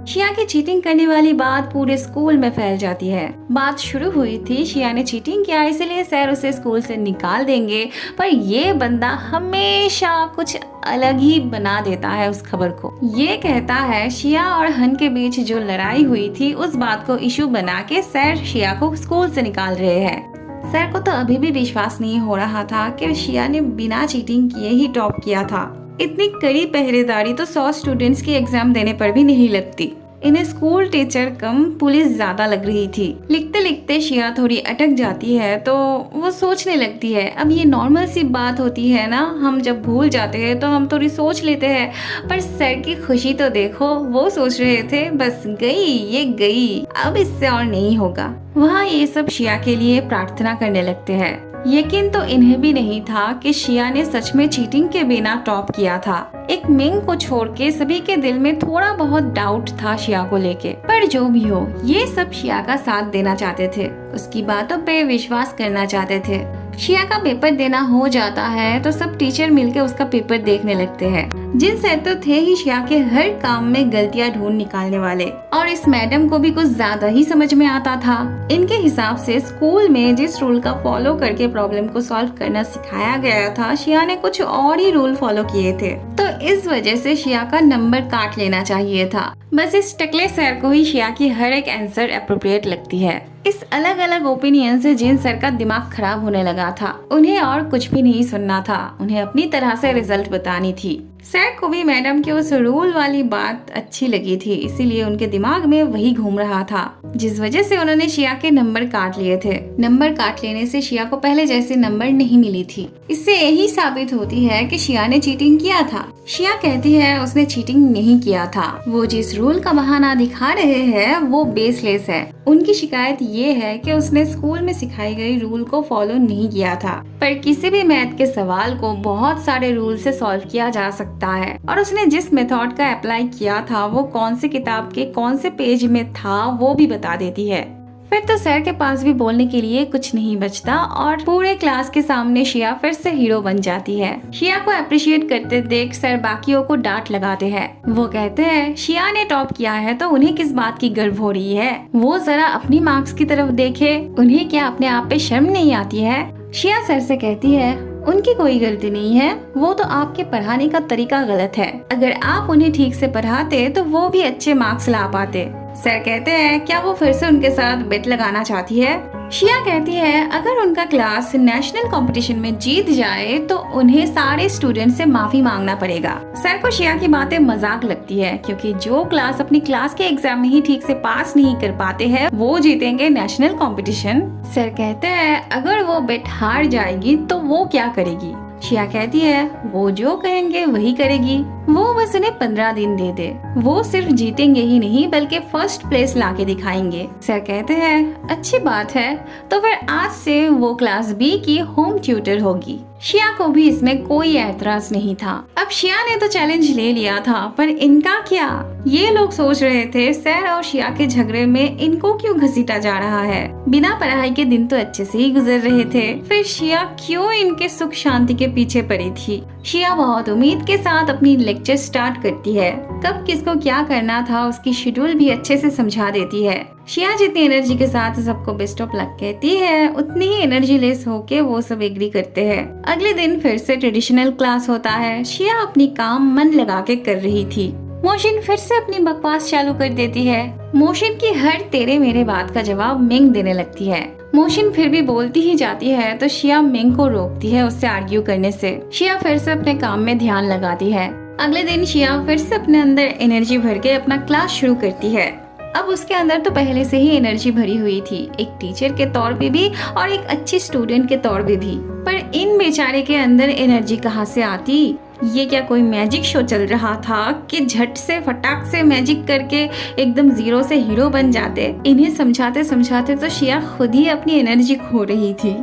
शिया की चीटिंग करने वाली बात पूरे स्कूल में फैल जाती है। बात शुरू हुई थी शिया ने चीटिंग किया इसलिए सर उसे स्कूल से निकाल देंगे, पर ये बंदा हमेशा कुछ अलग ही बना देता है उस खबर को। ये कहता है शिया और हन के बीच जो लड़ाई हुई थी उस बात को इशू बना के सर शिया को स्कूल से निकाल रहे हैं। सर को तो अभी भी विश्वास नहीं हो रहा था कि शिया ने बिना चीटिंग किए ही टॉप किया था। इतनी कड़ी पहरेदारी तो 100 स्टूडेंट्स की एग्जाम देने पर भी नहीं लगती। इन्हें स्कूल टीचर कम पुलिस ज्यादा लग रही थी। लिखते लिखते शिया थोड़ी अटक जाती है तो वो सोचने लगती है, अब ये नॉर्मल सी बात होती है ना, हम जब भूल जाते हैं तो हम थोड़ी सोच लेते हैं, पर सर की खुशी तो देखो, वो सोच रहे थे बस गई ये गई, अब इससे और नहीं होगा। वहाँ ये सब शिया के लिए प्रार्थना करने लगते हैं। यकीन तो इन्हें भी नहीं था कि शिया ने सच में चीटिंग के बिना टॉप किया था। एक मिंग को छोड़ के सभी के दिल में थोड़ा बहुत डाउट था शिया को लेके, पर जो भी हो ये सब शिया का साथ देना चाहते थे, उसकी बातों पे विश्वास करना चाहते थे। शिया का पेपर देना हो जाता है तो सब टीचर मिलके उसका पेपर देखने लगते हैं। जिन सर तो थे ही शिया के हर काम में गलतियां ढूंढ निकालने वाले, और इस मैडम को भी कुछ ज्यादा ही समझ में आता था। इनके हिसाब से स्कूल में जिस रूल का फॉलो करके प्रॉब्लम को सॉल्व करना सिखाया गया था, शिया ने कुछ और ही रूल फॉलो किए थे, तो इस वजह से शिया का नंबर काट लेना चाहिए था। बस इस टकले सर को ही शिया की हर एक आंसर अप्रोप्रिएट लगती है। इस अलग अलग ओपिनियन से जिन सर का दिमाग खराब होने लगा था, उन्हें और कुछ भी नहीं सुनना था, उन्हें अपनी तरह से रिजल्ट बतानी थी। सर को भी मैडम की उस रूल वाली बात अच्छी लगी थी, इसीलिए उनके दिमाग में वही घूम रहा था, जिस वजह से उन्होंने शिया के नंबर काट लिए थे। नंबर काट लेने से शिया को पहले जैसे नंबर नहीं मिली थी। इससे यही साबित होती है कि शिया ने चीटिंग किया था। शिया कहती है उसने चीटिंग नहीं किया था, वो जिस रूल का बहाना दिखा रहे हैं वो बेसलेस है। उनकी शिकायत ये है कि उसने स्कूल में सिखाई गई रूल को फॉलो नहीं किया था, पर किसी भी मैथ के सवाल को बहुत सारे रूल से सॉल्व किया जा सकता है, और उसने जिस मेथड का अप्लाई किया था वो कौन सी किताब के कौन से पेज में था वो भी बता देती है। फिर तो सर के पास भी बोलने के लिए कुछ नहीं बचता और पूरे क्लास के सामने शिया फिर से हीरो बन जाती है। शिया को अप्रिशिएट करते देख सर बाकियों को डांट लगाते हैं। वो कहते हैं शिया ने टॉप किया है तो उन्हें किस बात की गर्व हो रही है, वो जरा अपनी मार्क्स की तरफ देखे, उन्हें क्या अपने आप पे शर्म नहीं आती है। शिया सर से कहती है उनकी कोई गलती नहीं है, वो तो आपके पढ़ाने का तरीका गलत है, अगर आप उन्हें ठीक से पढ़ाते तो वो भी अच्छे मार्क्स ला पाते। सर कहते हैं क्या वो फिर से उनके साथ बेट लगाना चाहती है। शिया कहती है अगर उनका क्लास नेशनल कंपटीशन में जीत जाए तो उन्हें सारे स्टूडेंट से माफी मांगना पड़ेगा। सर को शिया की बातें मजाक लगती है, क्योंकि जो क्लास अपनी क्लास के एग्जाम में ही ठीक से पास नहीं कर पाते हैं वो जीतेंगे नेशनल कंपटीशन। सर कहते हैं अगर वो बेट हार जाएगी तो वो क्या करेगी। शिया कहती है वो जो कहेंगे वही करेगी, वो बस उन्हें 15 दिन दे दे, वो सिर्फ जीतेंगे ही नहीं बल्कि फर्स्ट प्लेस लाके दिखाएंगे। सर कहते हैं अच्छी बात है, तो फिर आज से वो क्लास बी की होम ट्यूटर होगी। शिया को भी इसमें कोई ऐतराज नहीं था। अब शिया ने तो चैलेंज ले लिया था, पर इनका क्या। ये लोग सोच रहे थे सर और शिया के झगड़े में इनको क्यों घसीटा जा रहा है। बिना पढ़ाई के दिन तो अच्छे से ही गुजर रहे थे, फिर शिया क्यों इनके सुख शांति के पीछे पड़ी थी। शिया बहुत उम्मीद के साथ अपनी लेक्चर स्टार्ट करती है, कब किसको क्या करना था उसकी शेड्यूल भी अच्छे से समझा देती है। शिया जितनी एनर्जी के साथ सबको बेस्ट ऑफ लक कहती है, उतनी ही एनर्जी लेस होके वो सब एग्री करते हैं। अगले दिन फिर से ट्रेडिशनल क्लास होता है। शिया अपनी काम मन लगा के कर रही थी। मोशिन फिर से अपनी बकवास चालू कर देती है। मोशिन की हर तेरे मेरे बात का जवाब मिंग देने लगती है। मोशिन फिर भी बोलती ही जाती है तो शिया मिंग को रोकती है उससे आर्ग्यू करने से। शिया फिर से अपने काम में ध्यान लगाती है। अगले दिन शिया फिर से अपने अंदर एनर्जी भर के अपना क्लास शुरू करती है। अब उसके अंदर तो पहले से ही एनर्जी भरी हुई थी, एक टीचर के तौर पे भी और एक अच्छी स्टूडेंट के तौर पे भी। पर इन बेचारे के अंदर एनर्जी कहाँ से आती। ये क्या कोई मैजिक शो चल रहा था कि झट से फटाक से मैजिक करके एकदम जीरो से हीरो बन जाते। इन्हें समझाते समझाते तो शिया खुद ही अपनी एनर्जी खो रही थी।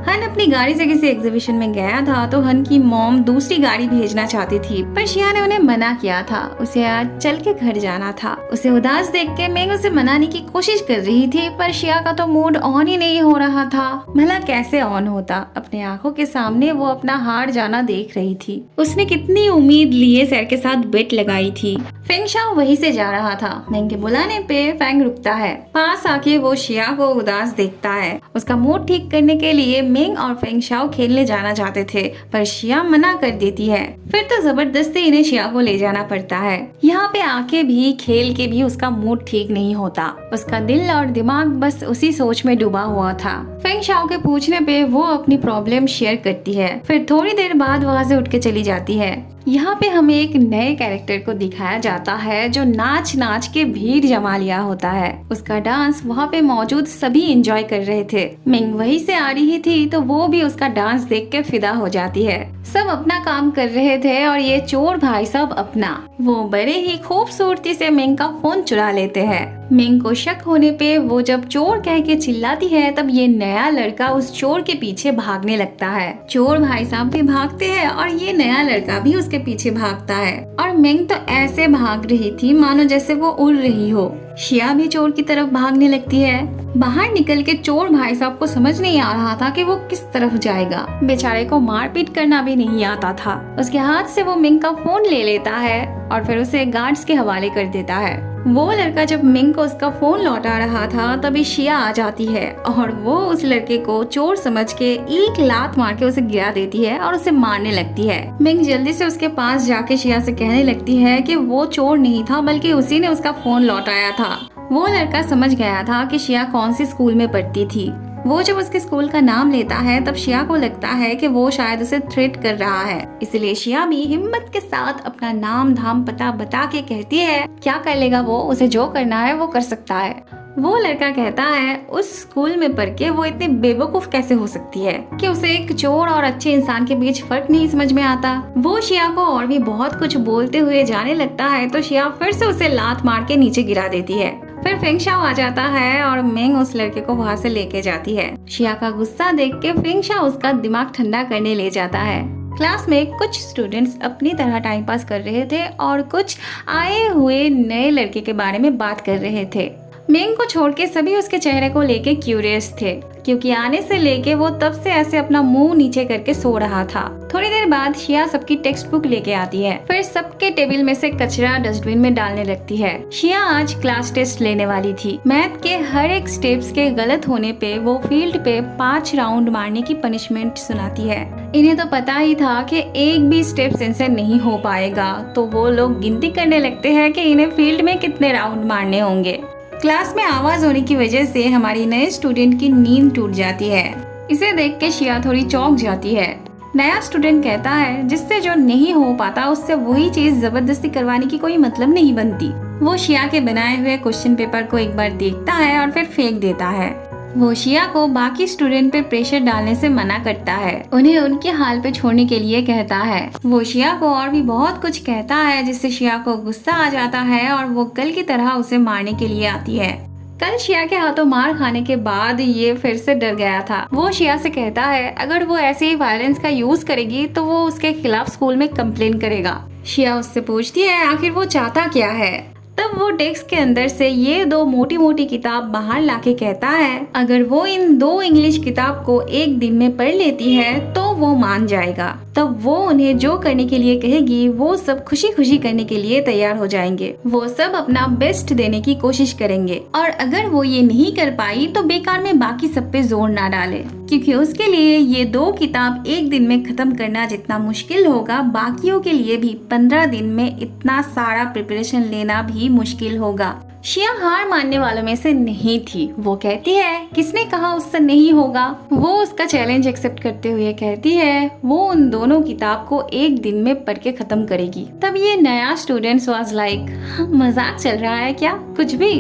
हन अपनी गाड़ी से किसी एग्जीबिशन में गया था तो हन की मॉम दूसरी गाड़ी भेजना चाहती थी, पर शिया ने उन्हें मना किया था। उसे आज चल के घर जाना था। उसे उदास देख के मेग उसे मनाने की कोशिश कर रही थी, पर शिया का तो मूड ऑन ही नहीं हो रहा था। भला कैसे ऑन होता। अपने आंखों के सामने वो अपना हार जाना देख रही थी। उसने कितनी उम्मीद लिए सर के साथ बेट लगाई थी, फेंगशाओ वहीं से जा रहा था। मेंग के बुलाने पे फेंग रुकता है। पास आके वो शिया को उदास देखता है। उसका मूड ठीक करने के लिए मेंग और फेंगशाओ खेलने जाना चाहते थे, पर शिया मना कर देती है। फिर तो जबरदस्ती इन्हें शिया को ले जाना पड़ता है। यहाँ पे आके भी खेल के भी उसका मूड ठीक नहीं होता। उसका दिल और दिमाग बस उसी सोच में डूबा हुआ था। फेंगशाओ के पूछने पे वो अपनी प्रॉब्लम शेयर करती है। फिर थोड़ी देर बाद वहाँ से उठ के चली जाती है। यहाँ पे हमें एक नए कैरेक्टर को दिखाया जाता है जो नाच नाच के भीड़ जमा लिया होता है। उसका डांस वहाँ पे मौजूद सभी एंजॉय कर रहे थे। मिंग वहीं से आ रही थी तो वो भी उसका डांस देख के फिदा हो जाती है। सब अपना काम कर रहे थे और ये चोर भाई साहब अपना। वो बड़े ही खूबसूरती से मिंग का फोन चुरा लेते हैं। मिंग को शक होने पे वो जब चोर कह के चिल्लाती है तब ये नया लड़का उस चोर के पीछे भागने लगता है। चोर भाई साहब भी भागते हैं और ये नया लड़का भी उसके पीछे भागता है और मिंग तो ऐसे भाग रही थी मानो जैसे वो उड़ रही हो। शिया भी चोर की तरफ भागने लगती है। बाहर निकल के चोर भाई साहब को समझ नहीं आ रहा था कि वो किस तरफ जाएगा। बेचारे को मारपीट करना भी नहीं आता था। उसके हाथ से वो मिंग का फोन ले लेता है और फिर उसे गार्ड्स के हवाले कर देता है। वो लड़का जब मिंग को उसका फोन लौटा रहा था तभी शिया आ जाती है और वो उस लड़के को चोर समझ के एक लात मार के उसे गिरा देती है और उसे मारने लगती है। मिंग जल्दी से उसके पास जाके शिया से कहने लगती है कि वो चोर नहीं था बल्कि उसी ने उसका फोन लौटाया था। वो लड़का समझ गया था कि शिया कौन सी स्कूल में पढ़ती थी। वो जब उसके स्कूल का नाम लेता है तब शिया को लगता है कि वो शायद उसे थ्रेट कर रहा है। इसलिए शिया भी हिम्मत के साथ अपना नाम धाम पता बता के कहती है क्या कर लेगा वो, उसे जो करना है वो कर सकता है। वो लड़का कहता है उस स्कूल में पढ़ के वो इतनी बेवकूफ कैसे हो सकती है कि उसे एक चोर और अच्छे इंसान के बीच फर्क नहीं समझ में आता। वो शिया को और भी बहुत कुछ बोलते हुए जाने लगता है तो शिया फिर से उसे लात मार के नीचे गिरा देती है। फिर फेंगशाओ आ जाता है और मिंग उस लड़के को वहाँ से लेके जाती है। शिया का गुस्सा देख के फेंगशाओ उसका दिमाग ठंडा करने ले जाता है। क्लास में कुछ स्टूडेंट्स अपनी तरह टाइम पास कर रहे थे और कुछ आए हुए नए लड़के के बारे में बात कर रहे थे। मिंग को छोड़ के सभी उसके चेहरे को लेके क्यूरियस थे क्योंकि आने से लेके वो तब से ऐसे अपना मुंह नीचे करके सो रहा था। थोड़ी देर बाद शिया सबकी टेक्स्ट बुक लेके आती है। फिर सबके टेबल में से कचरा डस्टबिन में डालने लगती है। शिया आज क्लास टेस्ट लेने वाली थी। मैथ के हर एक स्टेप्स के गलत होने पे वो फील्ड पे 5 राउंड मारने की पनिशमेंट सुनाती है। इन्हें तो पता ही था कि एक भी स्टेप इनसे नहीं हो पाएगा तो वो लोग गिनती करने लगते हैं कि इन्हें फील्ड में कितने राउंड मारने होंगे। क्लास में आवाज होने की वजह से हमारी नए स्टूडेंट की नींद टूट जाती है। इसे देख के शिया थोड़ी चौंक जाती है। नया स्टूडेंट कहता है जिससे जो नहीं हो पाता उससे वही चीज जबरदस्ती करवाने की कोई मतलब नहीं बनती। वो शिया के बनाए हुए क्वेश्चन पेपर को एक बार देखता है और फिर फेंक देता है। वो शिया को बाकी स्टूडेंट पे प्रेशर डालने से मना करता है। उन्हें उनके हाल पे छोड़ने के लिए कहता है। वो शिया को और भी बहुत कुछ कहता है जिससे शिया को गुस्सा आ जाता है और वो कल की तरह उसे मारने के लिए आती है। कल शिया के हाथों मार खाने के बाद ये फिर से डर गया था। वो शिया से कहता है अगर वो ऐसे ही वायलेंस का यूज करेगी तो वो उसके खिलाफ स्कूल में कंप्लेन करेगा। शिया उससे पूछती है आखिर वो चाहता क्या है। तब वो डेस्क के अंदर से ये 2 मोटी मोटी किताब बाहर लाके कहता है अगर वो इन 2 इंग्लिश किताब को एक दिन में पढ़ लेती है तो वो मान जाएगा। तब वो उन्हें जो करने के लिए कहेगी वो सब खुशी खुशी करने के लिए तैयार हो जाएंगे। वो सब अपना बेस्ट देने की कोशिश करेंगे और अगर वो ये नहीं कर पाई तो बेकार में बाकी सब पे जोर ना डाले क्योंकि उसके लिए ये 2 किताब एक दिन में खत्म करना जितना मुश्किल होगा बाकियों के लिए भी 15 दिन में इतना सारा प्रिपरेशन लेना भी मुश्किल होगा। शिया हार मानने वालों में से नहीं थी। वो कहती है किसने कहा उससे नहीं होगा। वो उसका चैलेंज एक्सेप्ट करते हुए कहती है वो उन दोनों किताब को एक दिन में पढ़ के खत्म करेगी। तब ये नया स्टूडेंट वाज लाइक मजाक चल रहा है क्या, कुछ भी।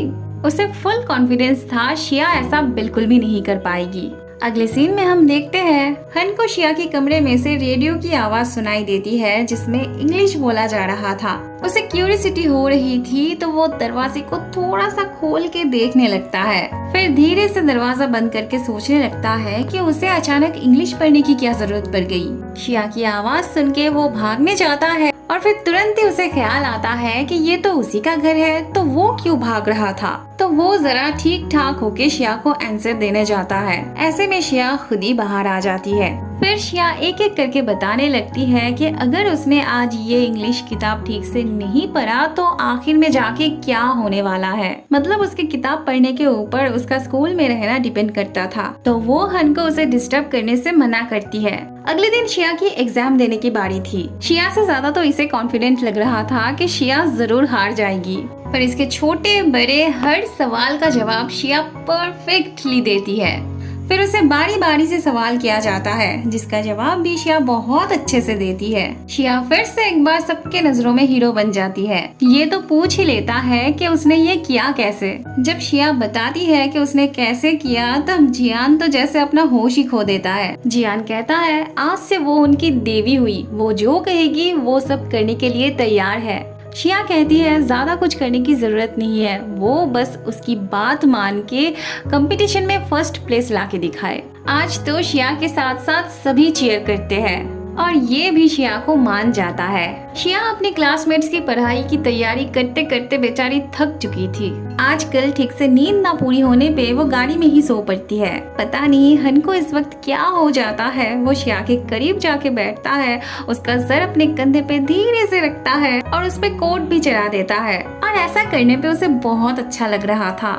उसे फुल कॉन्फिडेंस था शिया ऐसा बिल्कुल भी नहीं कर पाएगी। अगले सीन में हम देखते हैं हन को शिया के कमरे में से रेडियो की आवाज सुनाई देती है जिसमें इंग्लिश बोला जा रहा था। उसे क्यूरियोसिटी हो रही थी तो वो दरवाजे को थोड़ा सा खोल के देखने लगता है। फिर धीरे से दरवाजा बंद करके सोचने लगता है कि उसे अचानक इंग्लिश पढ़ने की क्या जरूरत पड़ गई। शिया की आवाज सुन के वो भागने जाता है और फिर तुरंत ही उसे ख्याल आता है कि ये तो उसी का घर है तो वो क्यों भाग रहा था। तो वो जरा ठीक ठाक होके शिया को आंसर देने जाता है। ऐसे में शिया खुद ही बाहर आ जाती है। फिर शिया एक एक करके बताने लगती है कि अगर उसने आज ये इंग्लिश किताब ठीक से नहीं पढ़ा तो आखिर में जाके क्या होने वाला है। मतलब उसकी किताब पढ़ने के ऊपर उसका स्कूल में रहना डिपेंड करता था। तो वो हन को उसे डिस्टर्ब करने से मना करती है। अगले दिन शिया की एग्जाम देने की बारी थी। शिया से ज्यादा तो इसे कॉन्फिडेंट लग रहा था कि शिया जरूर हार जाएगी, पर इसके छोटे बड़े हर सवाल का जवाब शिया परफेक्टली देती है। फिर उसे बारी बारी से सवाल किया जाता है, जिसका जवाब भी शिया बहुत अच्छे से देती है। शिया फिर से एक बार सबके नजरों में हीरो बन जाती है। ये तो पूछ ही लेता है कि उसने ये किया कैसे। जब शिया बताती है कि उसने कैसे किया, तब जियान तो जैसे अपना होश ही खो देता है। जियान कहता है आज से वो उनकी देवी हुई, वो जो कहेगी वो सब करने के लिए तैयार है। शिया कहती है ज्यादा कुछ करने की जरूरत नहीं है, वो बस उसकी बात मान के कंपटीशन में फर्स्ट प्लेस लाके दिखाए। आज तो शिया के साथ साथ सभी चीयर करते हैं और ये भी शिया को मान जाता है। शिया अपने क्लासमेट्स की पढ़ाई की तैयारी करते करते बेचारी थक चुकी थी। आजकल ठीक से नींद ना पूरी होने पे वो गाड़ी में ही सो पड़ती है। पता नहीं हन को इस वक्त क्या हो जाता है। वो शिया के करीब जाके बैठता है, उसका सर अपने कंधे पे धीरे से रखता है और उस पे कोट भी चढ़ा देता है। और ऐसा करने पे उसे बहुत अच्छा लग रहा था।